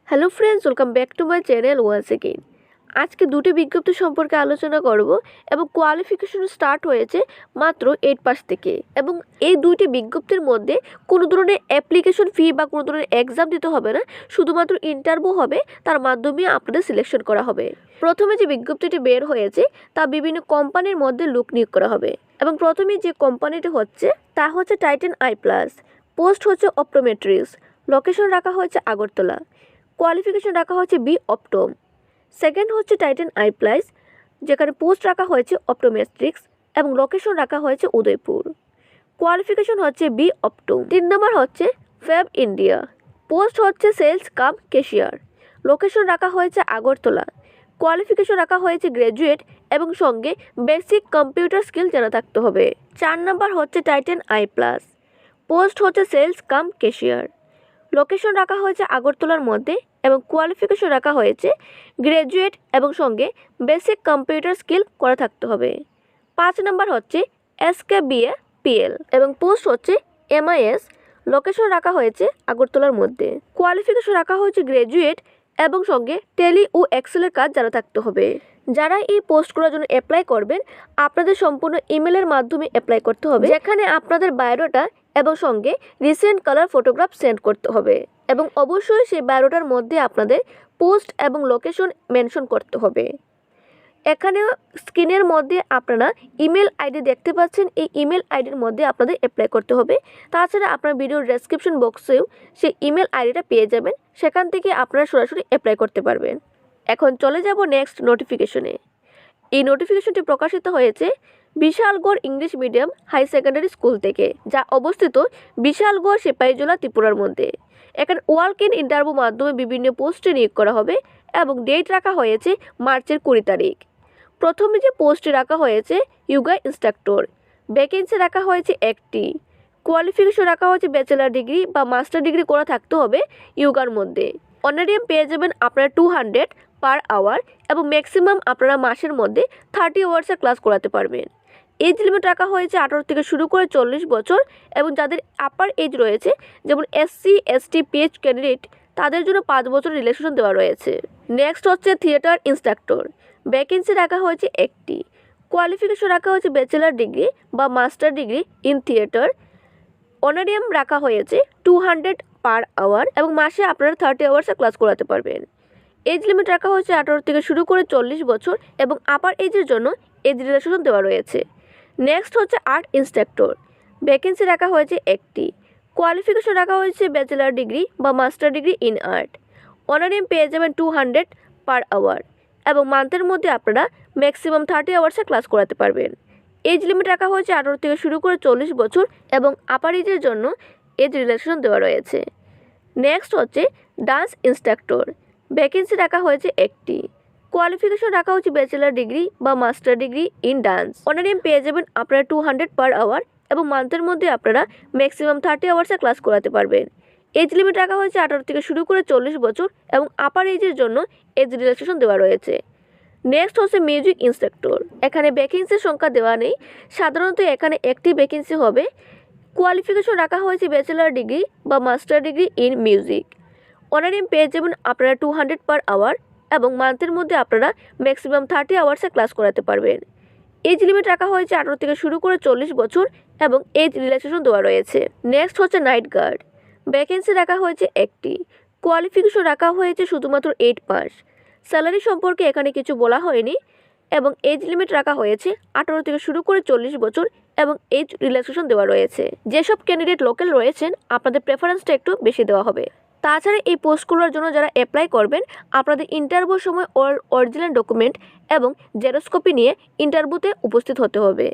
Hello friends, welcome back to my channel once again. আজকে দুটি বিজ্ঞপ্তি সম্পর্কে আলোচনা করব এবং কোয়ালিফিকেশন স্টার্ট হয়েছে মাত্র 8 পাস থেকে এবং এই দুইটি বিজ্ঞপ্তির মধ্যে কোনো ধরনের অ্যাপ্লিকেশন ফি বা কোনো ধরনের এক্সাম দিতে হবে না, শুধুমাত্র ইন্টারভিউ হবে, তার মাধ্যমে আপনাদের সিলেকশন করা হবে। প্রথমে যে বিজ্ঞপ্তিটি বের হয়েছে তা বিভিন্ন কোম্পানির মধ্যে লোক নিয়োগ করা হবে এবং প্রথমে যে কোম্পানিটি হচ্ছে তা হচ্ছে টাইটান আই প্লাস। পোস্ট হচ্ছে অপটোমেট্রিক্স, লোকেশন রাখা হয়েছে আগরতলা, কোয়ালিফিকেশন রাখা হয়েছে বি অপটোম। সেকেন্ড হচ্ছে টাইটান আই প্লাস, যেখানে পোস্ট রাখা হয়েছে অপটোমেট্রিক্স এবং লোকেশন রাখা হয়েছে উদয়পুর, কোয়ালিফিকেশন হচ্ছে বি অপটোম। 3 নম্বর হচ্ছে ফ্যাব ইন্ডিয়া, পোস্ট হচ্ছে সেলস কাম ক্যাশিয়ার, লোকেশন রাখা হয়েছে আগরতলা, কোয়ালিফিকেশন রাখা হয়েছে গ্র্যাজুয়েট এবং সঙ্গে বেসিক কম্পিউটার স্কিল জানা থাকতে হবে। 4 নম্বর হচ্ছে টাইটান আই প্লাস, পোস্ট হচ্ছে সেলস কাম ক্যাশিয়ার, লোকেশন রাখা হয়েছে আগরতলার মধ্যে এবং কোয়ালিফিকেশন রাখা হয়েছে গ্র্যাজুয়েট এবং সঙ্গে বেসিক কম্পিউটার স্কিল করা থাকতে হবে। 5 নম্বর হচ্ছে SKBA PL এবং পোস্ট হচ্ছে MIS, লোকেশন রাখা হয়েছে আগরতলার মধ্যে, কোয়ালিফিকেশন রাখা হয়েছে গ্র্যাজুয়েট এবং সঙ্গে টেলি ও এক্সেলের কাজ জানা থাকতে হবে। যারা এই পোস্টগুলোর জন্য অ্যাপ্লাই করবেন, আপনাদের সম্পূর্ণ ইমেলের মাধ্যমে অ্যাপ্লাই করতে হবে, যেখানে আপনাদের বায়োডাটা এবং সঙ্গে রিসেন্ট কালার ফটোগ্রাফ সেন্ড করতে হবে এবং অবশ্যই সেই বায়োডাটার মধ্যে আপনাদের পোস্ট এবং লোকেশন মেনশন করতে হবে। এখানে স্ক্রিনের মধ্যে আপনারা ইমেল আইডি দেখতে পাচ্ছেন, এই ইমেল আইডির মধ্যে আপনাদের অ্যাপ্লাই করতে হবে। তাছাড়া আপনার ভিডিওর ডেসক্রিপশন বক্সেও সেই ইমেল আইডিটা পেয়ে যাবেন, সেখান থেকে আপনারা সরাসরি অ্যাপ্লাই করতে পারবেন। এখন চলে যাব নেক্সট নোটিফিকেশনে। এই নোটিফিকেশনটি প্রকাশিত হয়েছে Bishalgarh English medium high secondary school থেকে, যা অবস্থিত বিশালগড় সিপাহীজলা ত্রিপুরার মধ্যে। এখানে ওয়ার্ক ইন ইন্টারভিউ মাধ্যমে বিভিন্ন পোস্টে নিয়োগ করা হবে এবং ডেট রাখা হয়েছে মার্চের 20 তারিখ। প্রথমে যে পোস্টে রাখা হয়েছে ইয়োগা ইনস্ট্রাক্টর, ভ্যাকেন্সি রাখা হয়েছে 1টি, কোয়ালিফিকেশন রাখা হয়েছে ব্যাচেলার ডিগ্রি বা মাস্টার ডিগ্রি করা থাকতে হবে ইয়োগার মধ্যে। অনারিয়াম পেয়ে যাবেন আপনারা 200 পার আওয়ার এবং ম্যাক্সিমাম আপনারা মাসের মধ্যে 30 আওয়ার্সের ক্লাস করাতে পারবেন। এজ লিমিট রাখা হয়েছে 18 থেকে শুরু করে 40 বছর এবং যাদের আপার এজ রয়েছে, যেমন SC ST PH ক্যান্ডিডেট, তাদের জন্য 5 বছর রিল্যাক্সেশন দেওয়া রয়েছে। নেক্সট হচ্ছে থিয়েটার ইনস্ট্রাক্টর, ভ্যাকেন্সি রাখা হয়েছে 1টি, কোয়ালিফিকেশন রাখা হয়েছে ব্যাচেলার ডিগ্রি বা master degree in theatre, honorarium রাখা হয়েছে 200 পার আওয়ার এবং মাসে আপনারা 30 আওয়ার্সে ক্লাস করাতে পারবেন। এজ লিমিট রাখা হয়েছে 18 থেকে শুরু করে 40 বছর এবং আপার এজের জন্য এজ রিল্যাক্সেশন দেওয়া রয়েছে। নেক্সট হচ্ছে আর্ট ইনস্ট্রাক্টর, ভ্যাকেন্সি রাখা হয়েছে 1টি, কোয়ালিফিকেশন রাখা হয়েছে ব্যাচেলার ডিগ্রি বা master degree in art, honorarium পেয়ে যাবেন 200 পার আওয়ার এবং মান্থের মধ্যে আপনারা ম্যাক্সিমাম 30 আওয়ার্সে ক্লাস করাতে পারবেন। এজ লিমিট রাখা হয়েছে 18 থেকে শুরু করে 40 বছর এবং আপার এজের জন্য এজ রিল্যাক্সেশন দেওয়া রয়েছে। নেক্সট হচ্ছে ডান্স ইনস্ট্রাক্টর, ভ্যাকেন্সি রাখা হয়েছে 1টি, কোয়ালিফিকেশন রাখা হচ্ছে ব্যাচেলার ডিগ্রি বা master degree in dance, honorarium পেয়ে যাবেন আপনারা 200 পার আওয়ার এবং মান্থের মধ্যে আপনারা ম্যাক্সিমাম 30 আওয়ার্সে ক্লাস করাতে পারবেন। এজ লিমিট রাখা হয়েছে 18 থেকে শুরু করে 40 বছর এবং আপার এজের জন্য এজ রিল্যাক্সেশন দেওয়া রয়েছে। নেক্সট হচ্ছে মিউজিক ইনস্ট্রাক্টর, এখানে ভ্যাকেন্সির সংখ্যা দেওয়া নেই, সাধারণত এখানে একটি ভ্যাকেন্সি হবে। কোয়ালিফিকেশন রাখা হয়েছে ব্যাচেলার ডিগ্রি বা master degree in music, honorarium পেয়ে যাবেন আপনারা 200 পার আওয়ার এবং মান্থের মধ্যে আপনারা ম্যাক্সিমাম 30 আওয়ার্সে ক্লাস করাতে পারবেন। এজ লিমিট রাখা হয়েছে 18 থেকে শুরু করে 40 বছর এবং এজ রিল্যাক্সেশন দেওয়া রয়েছে। নেক্সট হচ্ছে নাইট গার্ড, ভ্যাকেন্সি রাখা হয়েছে 1টি, কোয়ালিফিকেশন রাখা হয়েছে শুধুমাত্র 8 পাস, স্যালারি সম্পর্কে এখানে কিছু বলা হয়নি এবং এজ লিমিট রাখা হয়েছে 18 থেকে শুরু করে 40 বছর এবং এজ রিল্যাক্সেশন দেওয়া রয়েছে। যেসব ক্যান্ডিডেট লোকাল রয়েছেন, আপনাদের প্রেফারেন্সটা একটু বেশি দেওয়া হবে। তাছাড়া এই পোস্টগুলোর জন্য যারা অ্যাপ্লাই করবেন, আপনাদের ইন্টারভিউর সময় অরিজিনাল ডকুমেন্ট এবং জেরক্স কপি নিয়ে ইন্টারভিউতে উপস্থিত হতে হবে।